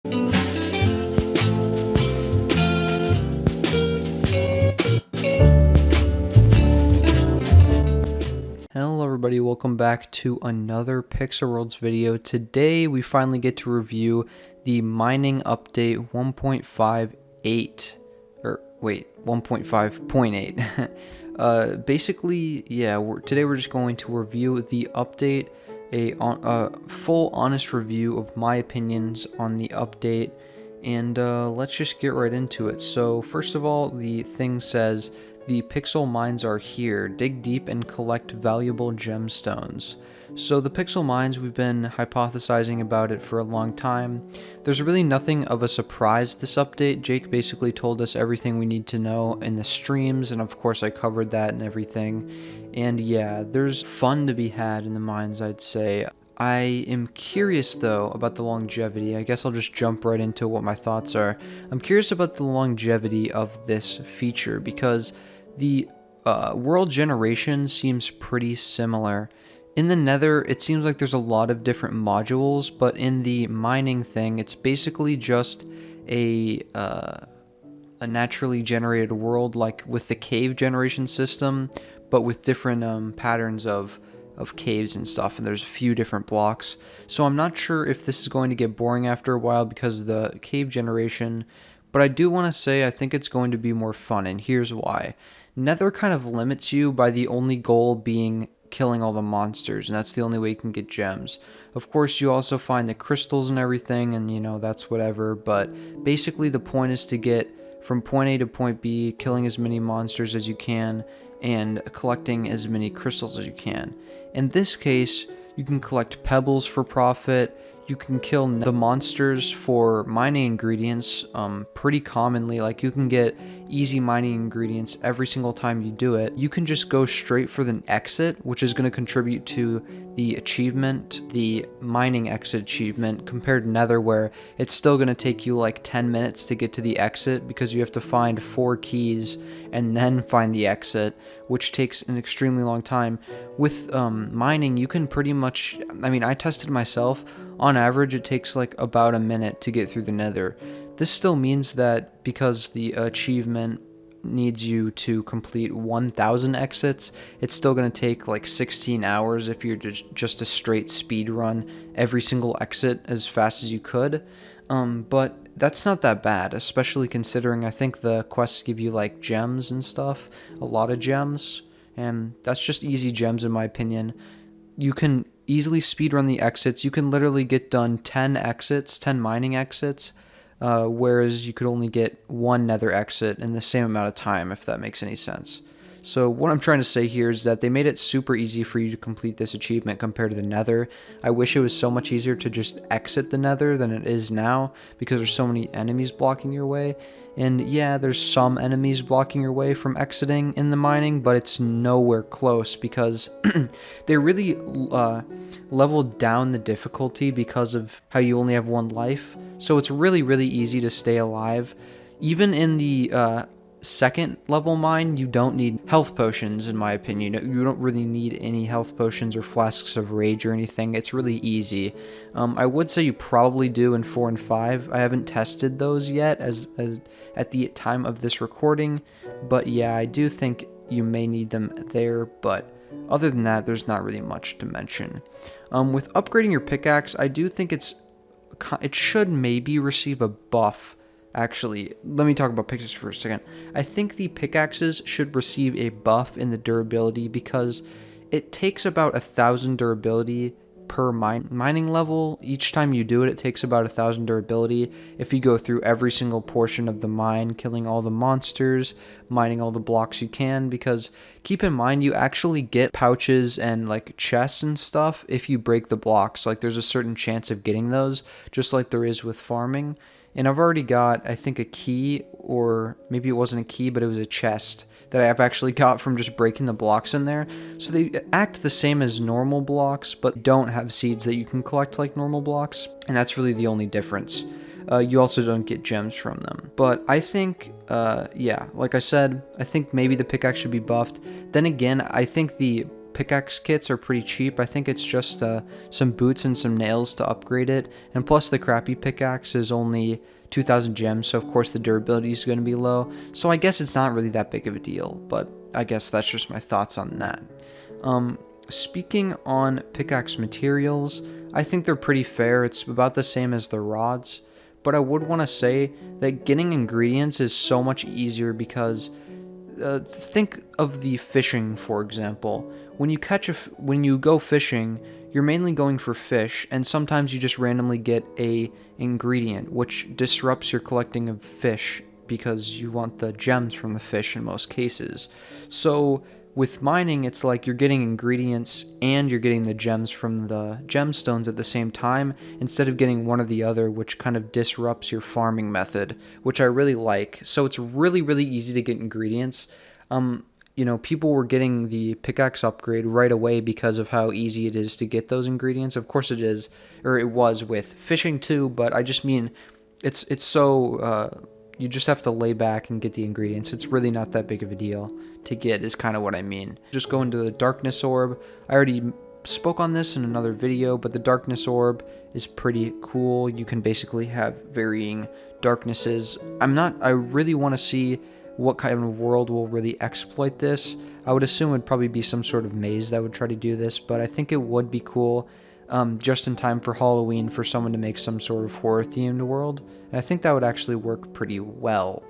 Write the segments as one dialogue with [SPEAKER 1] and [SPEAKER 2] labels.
[SPEAKER 1] Hello everybody, welcome back to another Pixel Worlds video. Today we finally get to review the mining update 1.58, or wait, 1.5.8. Basically, yeah, today we're just going to review the update, a full honest review of my opinions on the update, and let's just get right into it. So first of all, the thing says, the pixel mines are here. Dig deep and collect valuable gemstones. So the pixel mines, we've been hypothesizing about it for a long time. There's really nothing of a surprise this update. Jake basically told us everything we need to know in the streams, and of course I covered that and everything. And yeah, there's fun to be had in the mines, I'd say. I am curious though about the longevity. I guess I'll just jump right into what my thoughts are. I'm curious about the longevity of this feature because the world generation seems pretty similar. In the Nether, it seems like there's a lot of different modules, but in the mining thing, it's basically just a naturally generated world, like with the cave generation system, but with different patterns of caves and stuff, and there's a few different blocks. So I'm not sure if this is going to get boring after a while because of the cave generation, but I do want to say I think it's going to be more fun, and here's why. Nether kind of limits you by the only goal being killing all the monsters, and that's the only way you can get gems. Of course, you also find the crystals and everything, and you know, that's whatever, but basically the point is to get from point A to point B, killing as many monsters as you can, and collecting as many crystals as you can. In this case, you can collect pebbles for profit. You can kill the monsters for mining ingredients pretty commonly. Like, you can get easy mining ingredients every single time you do it. You can just go straight for the exit, which is going to contribute to the achievement, the mining exit achievement, compared to Nether, where it's still going to take you like 10 minutes to get to the exit because you have to find 4 keys and then find the exit, which takes an extremely long time. With mining, you can pretty much, I mean, I tested myself. On average, it takes like about a minute to get through the Nether. This still means that because the achievement needs you to complete 1,000 exits, it's still going to take like 16 hours if you're just a straight speed run every single exit as fast as you could. But that's not that bad, especially considering I think the quests give you like gems and stuff, a lot of gems, and that's just easy gems in my opinion. You can easily speedrun the exits. You can literally get done 10 exits, 10 mining exits, whereas you could only get 1 Nether exit in the same amount of time, if that makes any sense. So what I'm trying to say here is that they made it super easy for you to complete this achievement compared to the Nether. I wish it was so much easier to just exit the Nether than it is now, because there's so many enemies blocking your way. And yeah, there's some enemies blocking your way from exiting in the mining, but it's nowhere close because they really leveled down the difficulty because of how you only have 1 life. So it's really, really easy to stay alive. Even in the second level mine, you don't need health potions, in my opinion. You don't really need any health potions or flasks of rage or anything. It's really easy. I would say you probably do in 4 and 5. I haven't tested those yet as at the time of this recording, but yeah, I do think you may need them there, but other than that, there's not really much to mention. With upgrading your pickaxe, I do think it should maybe receive a buff. Actually, let me talk about pickaxes for a second. I think the pickaxes should receive a buff in the durability because it takes about 1,000 durability per mining level. Each time you do it, it takes about 1,000 durability. If you go through every single portion of the mine, killing all the monsters, mining all the blocks you can, because keep in mind, you actually get pouches and like chests and stuff if you break the blocks. Like, there's a certain chance of getting those, just like there is with farming. And I've already got, I think, a key, or maybe it wasn't a key, but it was a chest that I've actually got from just breaking the blocks in there. So they act the same as normal blocks, but don't have seeds that you can collect like normal blocks. And that's really the only difference. You also don't get gems from them. But I think, yeah, like I said, I think maybe the pickaxe should be buffed. Then again, I think the pickaxe kits are pretty cheap. I think it's just some boots and some nails to upgrade it, and plus the crappy pickaxe is only 2,000 gems, so of course the durability is going to be low. So I guess it's not really that big of a deal, but I guess that's just my thoughts on that. Speaking on pickaxe materials, I think they're pretty fair. It's about the same as the rods, but I would want to say that getting ingredients is so much easier because think of the fishing, for example. When you go fishing, you're mainly going for fish, and sometimes you just randomly get a ingredient, which disrupts your collecting of fish because you want the gems from the fish in most cases. So with mining, it's like you're getting ingredients and you're getting the gems from the gemstones at the same time, instead of getting one or the other, which kind of disrupts your farming method, which I really like. So it's really, really easy to get ingredients. People were getting the pickaxe upgrade right away because of how easy it is to get those ingredients. Of course it is, or it was with fishing too, but I just mean it's so you just have to lay back and get the ingredients. It's really not that big of a deal to get, is kind of what I mean. Just go into the darkness orb. I already spoke on this in another video, but the darkness orb is pretty cool. You can basically have varying darknesses. I really want to see what kind of world will really exploit this. I would assume it would probably be some sort of maze that would try to do this, but I think it would be cool just in time for Halloween for someone to make some sort of horror-themed world. And I think that would actually work pretty well.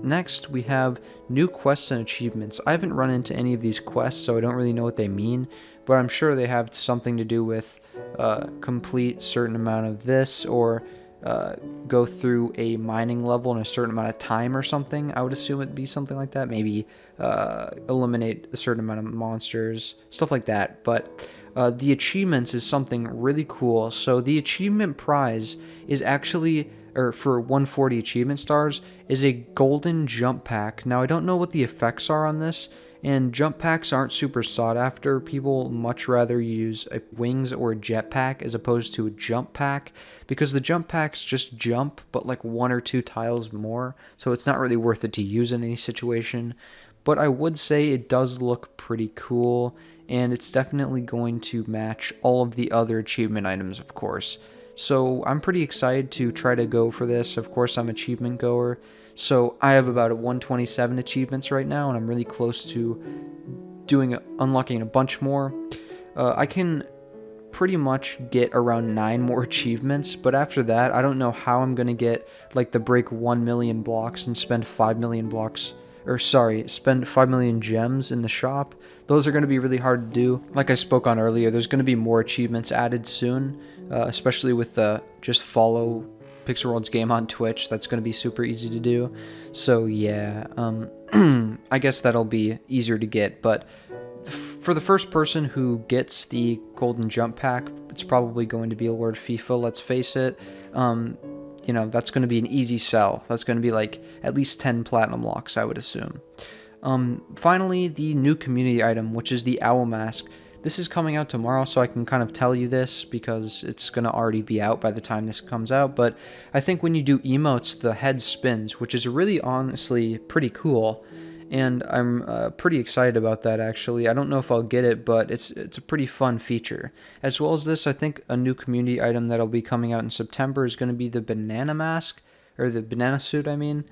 [SPEAKER 1] Next, we have new quests and achievements. I haven't run into any of these quests, so I don't really know what they mean, but I'm sure they have something to do with complete certain amount of this, or go through a mining level in a certain amount of time or something. I would assume it'd be something like that. Maybe eliminate a certain amount of monsters, stuff like that. But the achievements is something really cool. So the achievement prize is actually, or for 140 achievement stars, is a golden jump pack. Now I don't know what the effects are on this, and jump packs aren't super sought after. People much rather use a wings or a jetpack as opposed to a jump pack, because the jump packs just jump but like 1 or 2 tiles more, so it's not really worth it to use in any situation. But I would say it does look pretty cool, and it's definitely going to match all of the other achievement items, of course. So I'm pretty excited to try to go for this. Of course, I'm achievement goer, so I have about 127 achievements right now, and I'm really close to unlocking a bunch more. I can pretty much get around 9 more achievements, but after that, I don't know how I'm gonna get like the break 1 million blocks and spend 5 million blocks, spend 5 million gems in the shop. Those are going to be really hard to do. Like I spoke on earlier, there's going to be more achievements added soon, especially with the just follow Pixelworld's game on Twitch. That's going to be super easy to do. So yeah, I guess that'll be easier to get. But for the first person who gets the golden jump pack, it's probably going to be Lord FIFA, let's face it. That's going to be an easy sell. That's going to be like at least 10 platinum locks, I would assume. Finally, the new community item, which is the owl mask. This is coming out tomorrow, so I can kind of tell you this because it's going to already be out by the time this comes out. But I think when you do emotes, the head spins, which is really honestly pretty cool. And I'm pretty excited about that, actually. I don't know if I'll get it, but it's a pretty fun feature. As well as this, I think a new community item that'll be coming out in September is going to be the banana mask, or the banana suit, I mean,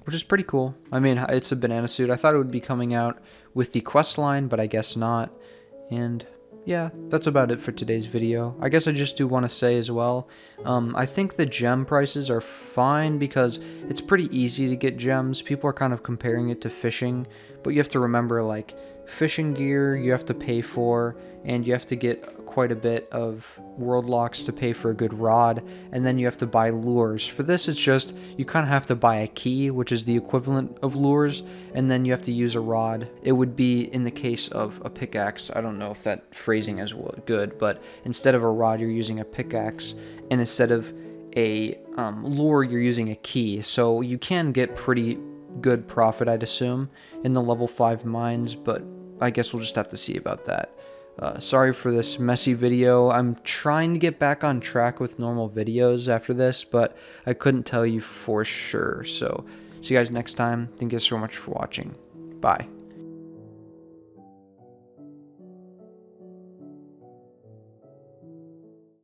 [SPEAKER 1] which is pretty cool. I mean, it's a banana suit. I thought it would be coming out with the quest line, but I guess not. And yeah, that's about it for today's video. I guess I just do want to say as well, I think the gem prices are fine because it's pretty easy to get gems. People are kind of comparing it to fishing, but you have to remember, like, fishing gear you have to pay for, and you have to get quite a bit of world locks to pay for a good rod, and then you have to buy lures. For this, it's just you kind of have to buy a key, which is the equivalent of lures, and then you have to use a rod. It would be in the case of a pickaxe. I don't know if that phrasing is good, but instead of a rod, you're using a pickaxe, and instead of a lure, you're using a key. So you can get pretty good profit, I'd assume, in the level 5 mines, but I guess we'll just have to see about that. Sorry for this messy video. I'm trying to get back on track with normal videos after this, but I couldn't tell you for sure. So, see you guys next time. Thank you so much for watching. Bye.